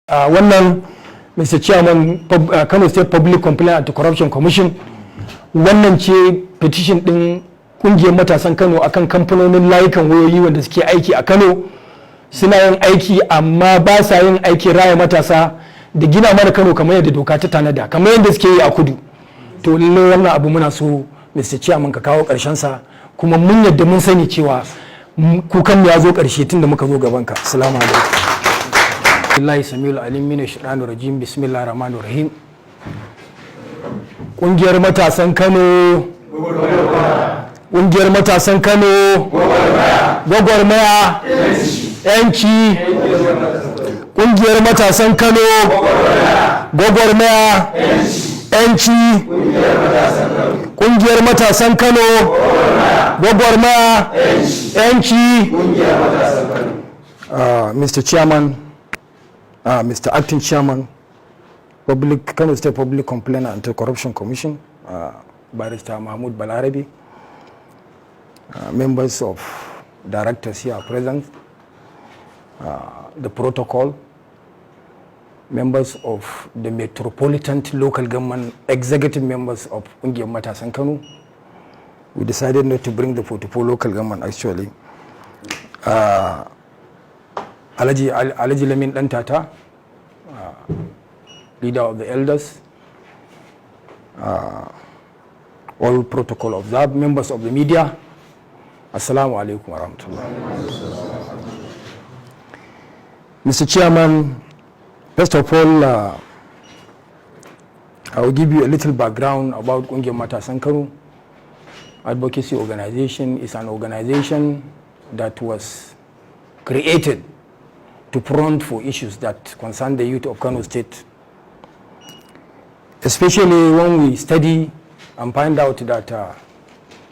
Wannan Mr. Chairman Kano State Public Complaint Anti-Corruption Commission wannan ce petition din kungiyar matasan Kano akan kamfanonin layukan wayoyi wanda suke aiki a Kano, suna yin aiki amma ba sa yin aiki raya matasa da gina mana Kano kamar yadda doka ta tanada, kamar yadda suke yi a kudu. To lallai wannan abu muna so Mr. Chairman ka kawo karshen sa, kuma mun yadda mun sani cewa kukan ya zo karshe tun da muka zo gaban ka. Assalamu alaikum. Billahi Samil Alim Minash Shaitanir Rajim. Bismillahir Rahmanir Rahim. Kungiyar matasan Kano, kungiyar matasan Kano, gwagwarmaya, yanci. Kungiyar matasan Kano, gwagwarmaya, yanci. Kungiyar matasan Kano, gwagwarmaya, yanci. Mr. Chairman, Mr. Acting Chairman, Kano State Public Complaint Anti-Corruption Commission, Barrister Mahmoud Balarabe, members of directors here present, the protocol, members of the Metropolitan Local Government, executive members of Kungiyar Matasan Kano. We decided not to bring the 44 local government actually. Alaji Lamin Dantata, leader of the elders, all protocol observed, members of the media. Assalamu alaikum wa rahmatullah. Mr. Chairman, first of all, I will give you a little background about Kungiyar Matasan Kano. Advocacy organization is an organization that was created to front for issues that concern the youth of Kano State, especially when we study and find out that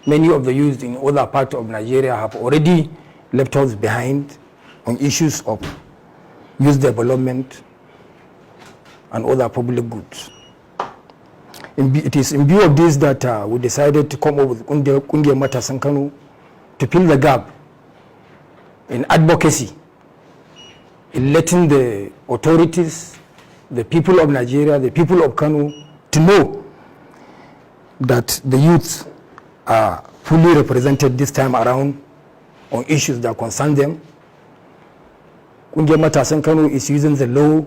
many of the youth in other parts of Nigeria have already left us behind on issues of youth development and other public goods. It is in view of this that we decided to come up with Kungiyar Matasan Kano to fill the gap in advocacy, in letting the authorities, the people of Nigeria, the people of Kano to know that the youth are fully represented this time around on issues that concern them. Kungiyar Matasan Kano is using the law,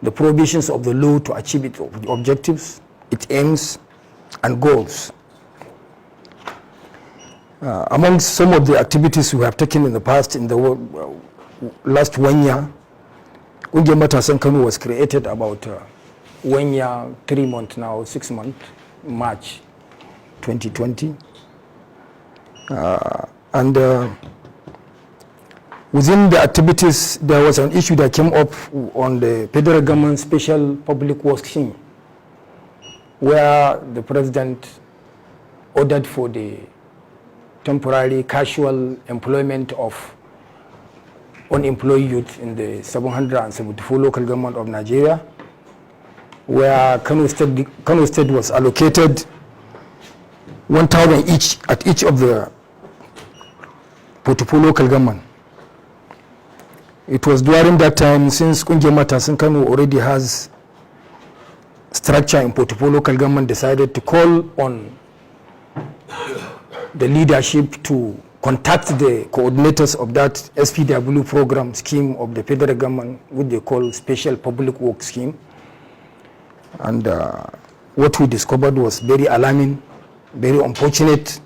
the provisions of the law to achieve its objectives, its aims and goals. Among some of the activities we have taken in the past, in the last 1 year, Kungiyar Matasan Kano was created about 1 year, 3 months now, 6 months, March 2020. Within the activities, there was an issue that came up on the federal government special public works scheme, where the president ordered for the temporary casual employment of unemployed youth in the 774 local government of Nigeria, where Kano State was allocated 1,000 each at each of the 44 local government. It was during that time, since Kungiyar Matasan Kano already has structure in 44 local government, decided to call on the leadership to contact the coordinators of that SPW program scheme of the federal government, which they call Special Public Works Scheme. And what we discovered was very alarming, very unfortunate,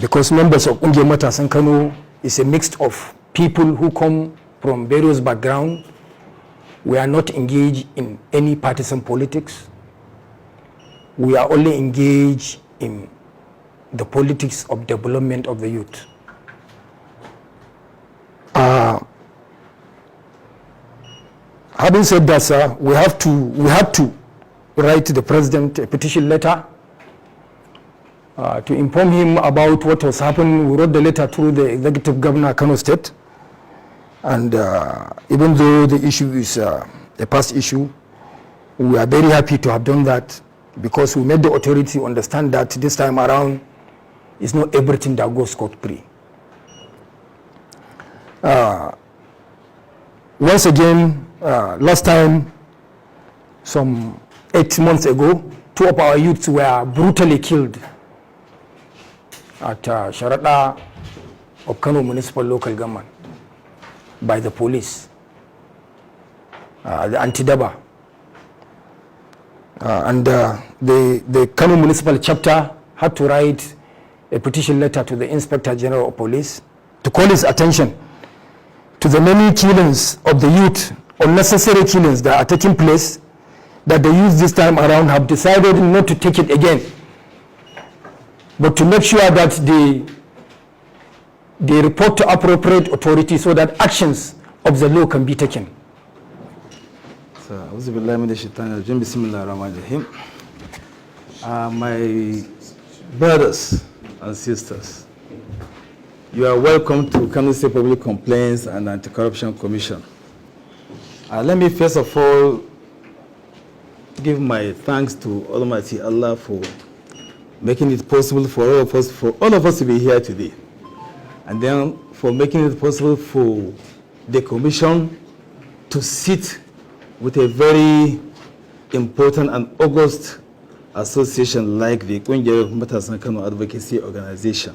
because members of Kungiyar Matasan Kano is a mix of people who come from various backgrounds. We are not engaged in any partisan politics. We are only engaged in the politics of development of the youth. Having said that, sir, we have to write to the president a petition letter to inform him about what was happening. We wrote the letter through the executive governor Kano State, and even though the issue is a past issue, we are very happy to have done that, because we made the authority understand that this time around it's not everything that goes scot-free. once again, last time, some 8 months ago, 2 of our youths were brutally killed at Sharada of Kano Municipal Local Government by the police, the anti-daba. And the Kano Municipal chapter had to write a petition letter to the Inspector General of Police to call his attention to the many killings of the youth, unnecessary killings that are taking place, that the youth this time around have decided not to take it again, but to make sure that they report to appropriate authorities so that actions of the law can be taken. My brothers and sisters, you are welcome to Kano State Public Complaints and Anti-Corruption Commission. Let me first of all give my thanks to Almighty Allah for making it possible for all of us to be here today, and then for making it possible for the commission to sit with a very important and august association like the Kungiyar Matasan Kano Advocacy Organization.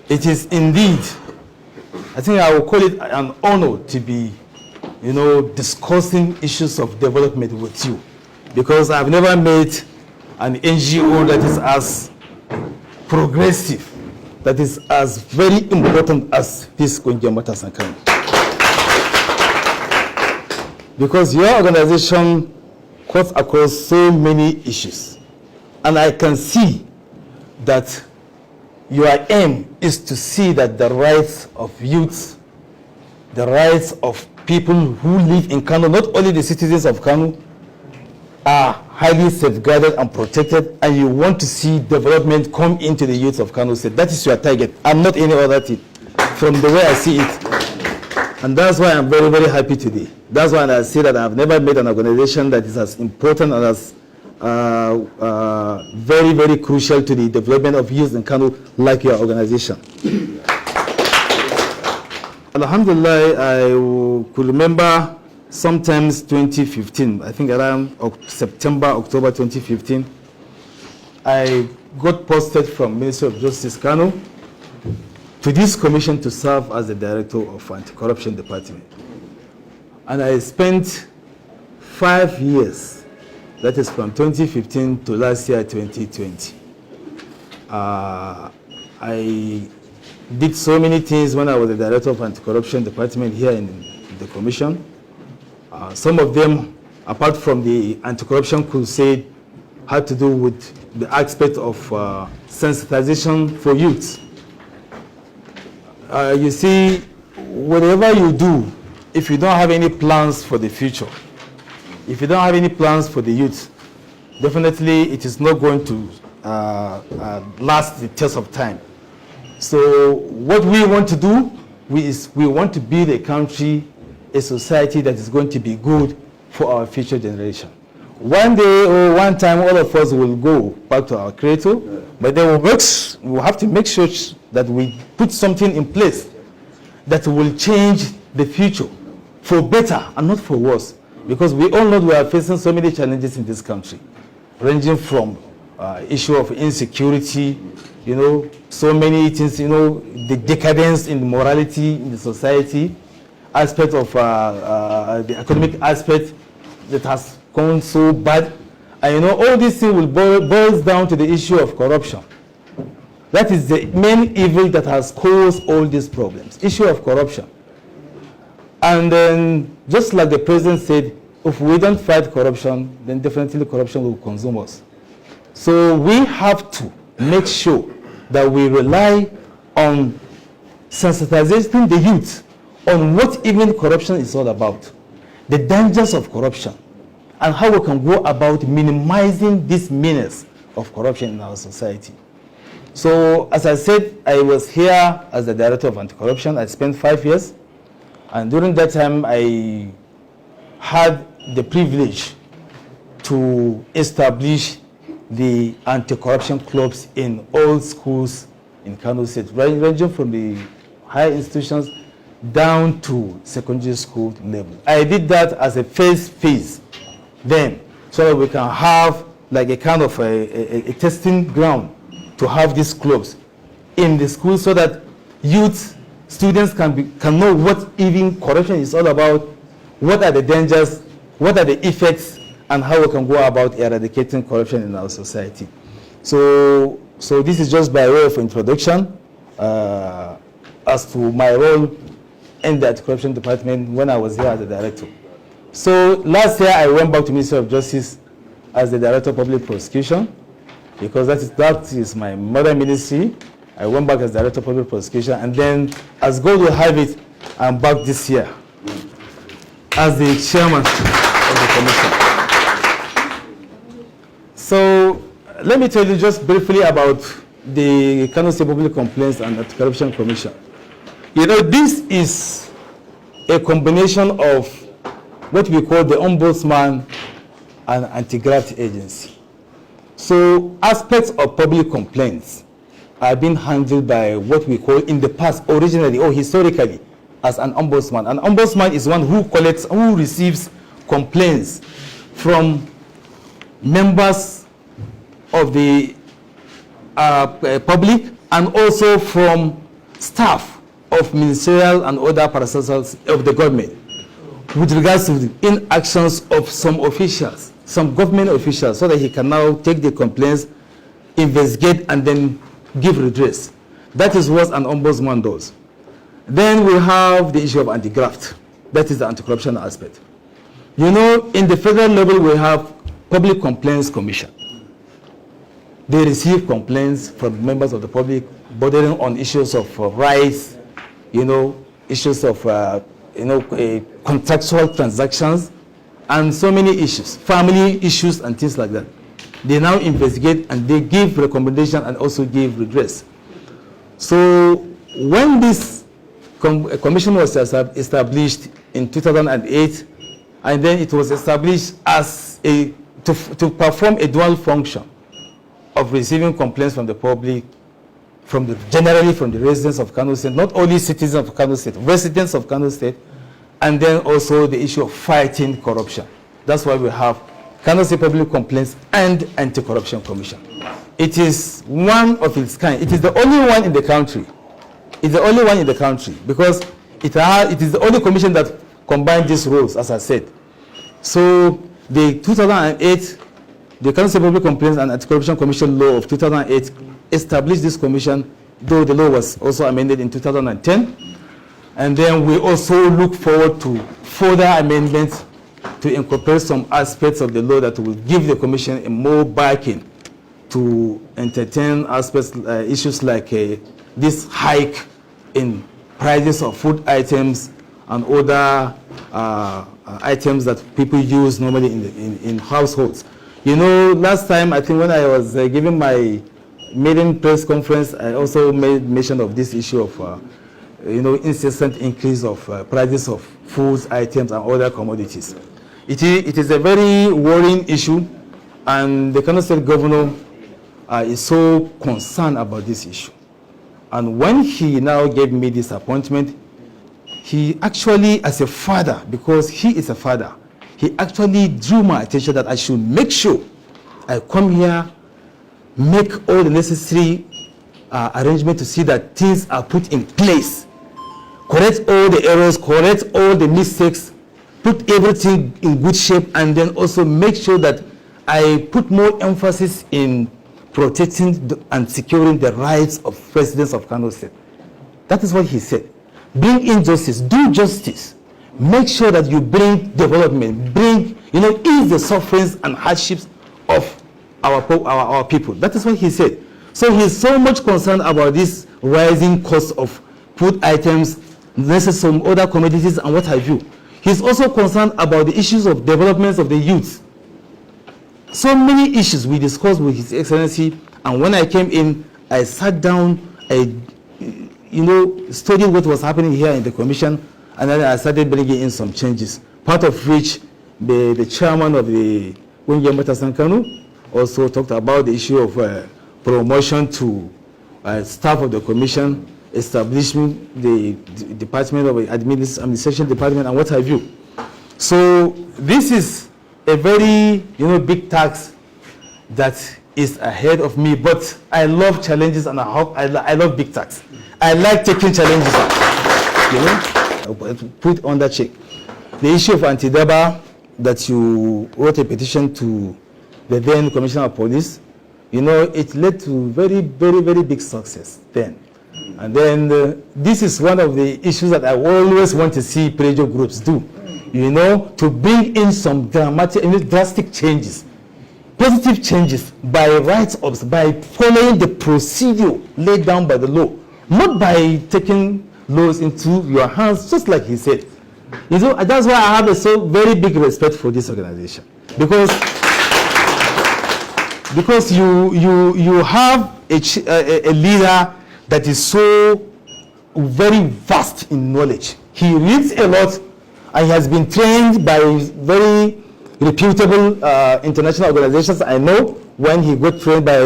It is indeed, I think I will call it an honor to be, discussing issues of development with you, because I've never met an NGO that is as progressive, that is as very important as this Kungiyar Matasan Kano. Because your organization cuts across so many issues, and I can see that your aim is to see that the rights of youths, the rights of people who live in Kano, not only the citizens of Kano, are highly safeguarded and protected, and you want to see development come into the youth of Kano State. That is your target, and not any other thing, from the way I see it. And that's why I'm very, very happy today. That's why I say that I've never met an organization that is as important and as very, very crucial to the development of youth in Kano like your organization. Alhamdulillah, I could remember sometimes 2015, I think around September, October 2015, I got posted from Ministry of Justice Kano to this commission to serve as the director of Anti-Corruption Department. And I spent 5 years, that is from 2015 to last year, 2020. I did so many things when I was the director of Anti-Corruption Department here in the commission. Some of them, apart from the Anti-Corruption Crusade, had to do with the aspect of sensitization for youth. You see, whatever you do, if you don't have any plans for the future, if you don't have any plans for the youth, definitely it is not going to last the test of time. So what we want to do is we want to build a country, a society that is going to be good for our future generation. One day or one time, all of us will go back to our Creator, but then we'll have to make sure that we put something in place that will change the future for better and not for worse. Because we all know we are facing so many challenges in this country, ranging from issue of insecurity, so many things, the decadence in morality in the society, aspect of the economic aspect that has gone so bad. And all these things will boils down to the issue of corruption. That is the main evil that has caused all these problems, issue of corruption. And then, just like the president said, if we don't fight corruption, then definitely corruption will consume us. So we have to make sure that we rely on sensitizing the youth on what even corruption is all about, the dangers of corruption, and how we can go about minimizing this menace of corruption in our society. So, as I said, I was here as the director of anti-corruption. I spent 5 years, and during that time, I had the privilege to establish the anti-corruption clubs in all schools in Kano State, ranging from the higher institutions down to secondary school level. I did that as a first phase then, so that we can have like a kind of a testing ground to have these clubs in the school, so that youth, students can know what even corruption is all about, what are the dangers, what are the effects, and how we can go about eradicating corruption in our society. So this is just by way of introduction as to my role in the anti-corruption department when I was here as a director. So last year I went back to Ministry of Justice as the Director of Public Prosecution, because that is my mother ministry. I went back as Director of Public Prosecution, and then as God will have it, I'm back this year as the Chairman of the Commission. So let me tell you just briefly about the Kano State Public Complaints and Anti-Corruption Commission. You know, this is a combination of what we call the Ombudsman and Anti-Graft Agency. So aspects of public complaints are being handled by what we call in the past, originally or historically, as an ombudsman. An ombudsman is one who receives complaints from members of the public, and also from staff of ministerial and other parastatals of the government with regards to the inactions of some officials, some government officials, so that he can now take the complaints, investigate, and then give redress. That is what an ombudsman does. Then we have the issue of anti-graft. That is the anti-corruption aspect. You know, in the federal level, we have Public Complaints Commission. They receive complaints from members of the public bordering on issues of rights, you know, issues of, contractual transactions, and so many issues, family issues and things like that. They now investigate and they give recommendation and also give redress. So when this commission was established in 2008, and then it was established as to perform a dual function of receiving complaints from the public, generally from the residents of Kano State, not only citizens of Kano State, residents of Kano State, and then also the issue of fighting corruption. That's why we have Kano State Public Complaints and Anti-Corruption Commission. It is one of its kind. It is the only one in the country. It's the only one in the country because it is the only commission that combines these roles, as I said. So the 2008, the Kano State Public Complaints and Anti-Corruption Commission law of 2008 established this commission, though the law was also amended in 2010. And then we also look forward to further amendments to incorporate some aspects of the law that will give the commission a more backing to entertain aspects, issues like this hike in prices of food items and other items that people use normally in households. You know, last time, I think when I was giving my maiden press conference, I also made mention of this issue of, incessant increase of prices of foods, items, and other commodities. It is a very worrying issue, and the Kano State Governor is so concerned about this issue. And when he now gave me this appointment, he actually, as a father, because he is a father, he actually drew my attention that I should make sure I come here, make all the necessary arrangements to see that things are put in place, correct all the errors, correct all the mistakes, put everything in good shape, and then also make sure that I put more emphasis in protecting and securing the rights of residents of Kano State. That is what he said. Bring in justice, do justice. Make sure that you bring development, ease the sufferings and hardships of our people. That is what he said. So he's so much concerned about this rising cost of food items, some other commodities and what have you. He's also concerned about the issues of development of the youth. So many issues we discussed with His Excellency, and when I came in, I sat down, I studied what was happening here in the commission, and then I started bringing in some changes, part of which the chairman of the Kungiyar Matasan Kano also talked about the issue of promotion to staff of the commission, establishing the Department of Administration Department and what have you. So this is a very, big task that is ahead of me, but I love challenges and I love big tasks. I like taking challenges on, put on that check. The issue of anti-daba that you wrote a petition to the then Commissioner of Police, it led to very, very, very big success then. And then this is one of the issues that I always want to see pressure groups do, to bring in some drastic changes, positive changes by rights of, by following the procedure laid down by the law, not by taking laws into your hands, just like he said. That's why I have a so very big respect for this organization, because you have a leader that is so very vast in knowledge. He reads a lot, and he has been trained by very reputable international organizations. I know when he got trained by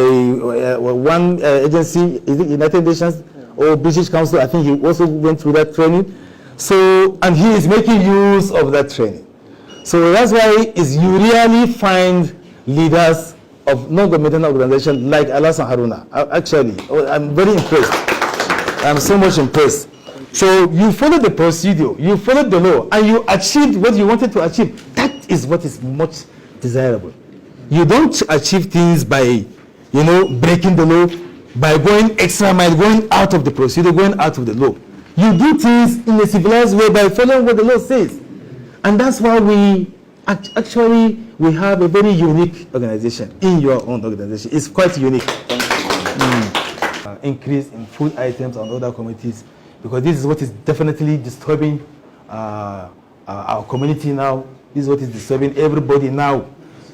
one agency, is it United Nations or British Council? I think he also went through that training. So, and he is making use of that training. So that's why you really find leaders of non-governmental organizations like Alasan Haruna. Actually, I'm very impressed. I'm so much impressed. So you followed the procedure, you followed the law, and you achieved what you wanted to achieve. That is what is much desirable. You don't achieve things by, breaking the law, by going extra mile, going out of the procedure, going out of the law. You do things in a civilized way by following what the law says. And that's why we have a very unique organization in your own organization. It's quite unique. Increase in food items and other communities, because this is what is definitely disturbing our community now. This is what is disturbing everybody now.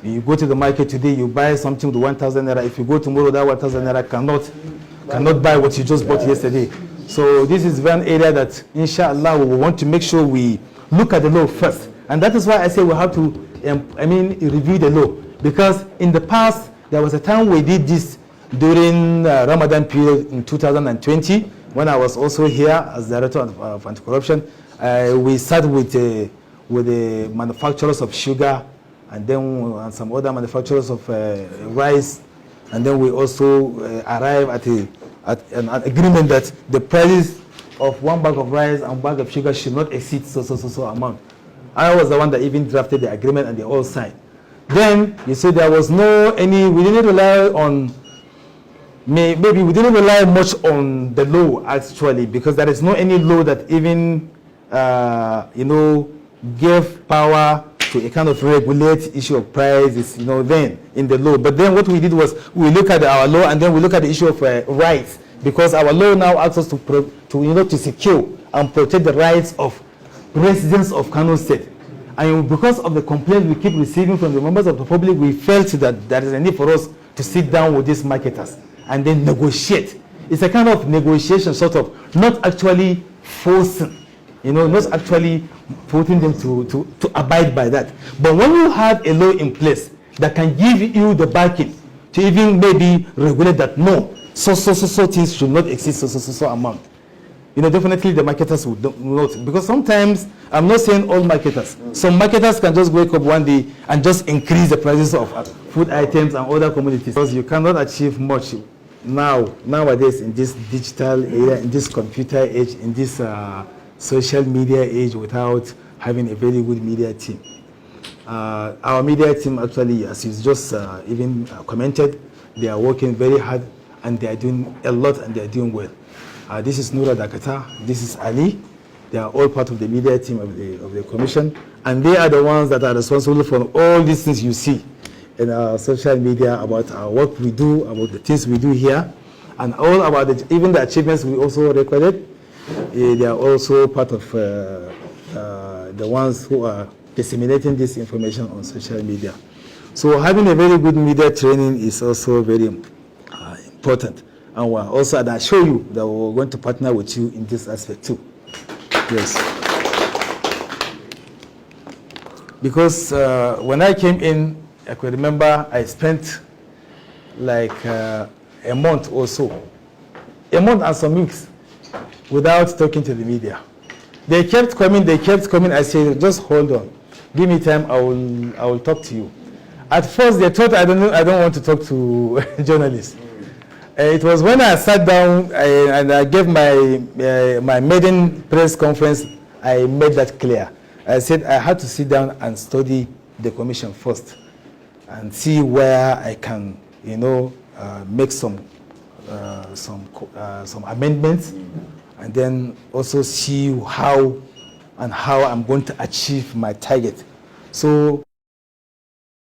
You go to the market today, you buy something with 1,000 naira. If you go tomorrow, that 1,000 naira cannot buy what you just bought yesterday. So this is one area that, inshallah, we want to make sure we look at the law first. And that is why I say we have to, review the law. Because in the past, there was a time we did this during Ramadan period in 2020, when I was also here as Director of Anti-Corruption. We started with the manufacturers of sugar, and then some other manufacturers of rice. And then we also arrived at an agreement that the prices of one bag of rice and bag of sugar should not exceed so amount. I was the one that even drafted the agreement, and they all signed. Then you see there was we didn't rely on, maybe we didn't rely much on the law actually, because there is no any law that even gave power to a kind of regulate issue of prices, then in the law. But then what we did was we look at our law, and then we look at the issue of rights, because our law now asks us to secure and protect the rights of residents of Kano State. And because of the complaints we keep receiving from the members of the public, we felt that there is a need for us to sit down with these marketers and then negotiate. It's a kind of negotiation, sort of, not actually forcing, not actually putting them to abide by that. But when you have a law in place that can give you the backing to even maybe regulate that, no, so things should not exceed so amount. Definitely the marketers would not, because sometimes, I'm not saying all marketers, some marketers can just wake up one day and just increase the prices of food items and other commodities, because you cannot achieve much nowadays in this digital area, in this computer age, in this social media age, without having a very good media team. Our media team actually, as you just even commented, they are working very hard, and they are doing a lot, and they are doing well. This is Nura Dakata, this is Ali. They are all part of the media team of the commission, and they are the ones that are responsible for all these things you see in our social media, about our work we do, about the things we do here, and all about even the achievements we also recorded. They are also part of the ones who are disseminating this information on social media. So having a very good media training is also very important. And we're also, and I assure you that we're going to partner with you in this aspect too. Yes. Because when I came in, I could remember I spent like a month or so, a month and some weeks, without talking to the media. They kept coming. I said, just hold on. Give me time, I will talk to you. At first, they thought I don't want to talk to journalists. It was when I sat down and I gave my maiden press conference, I made that clear. I said I had to sit down and study the commission first and see where I can, make some amendments, and then also see how I'm going to achieve my target. So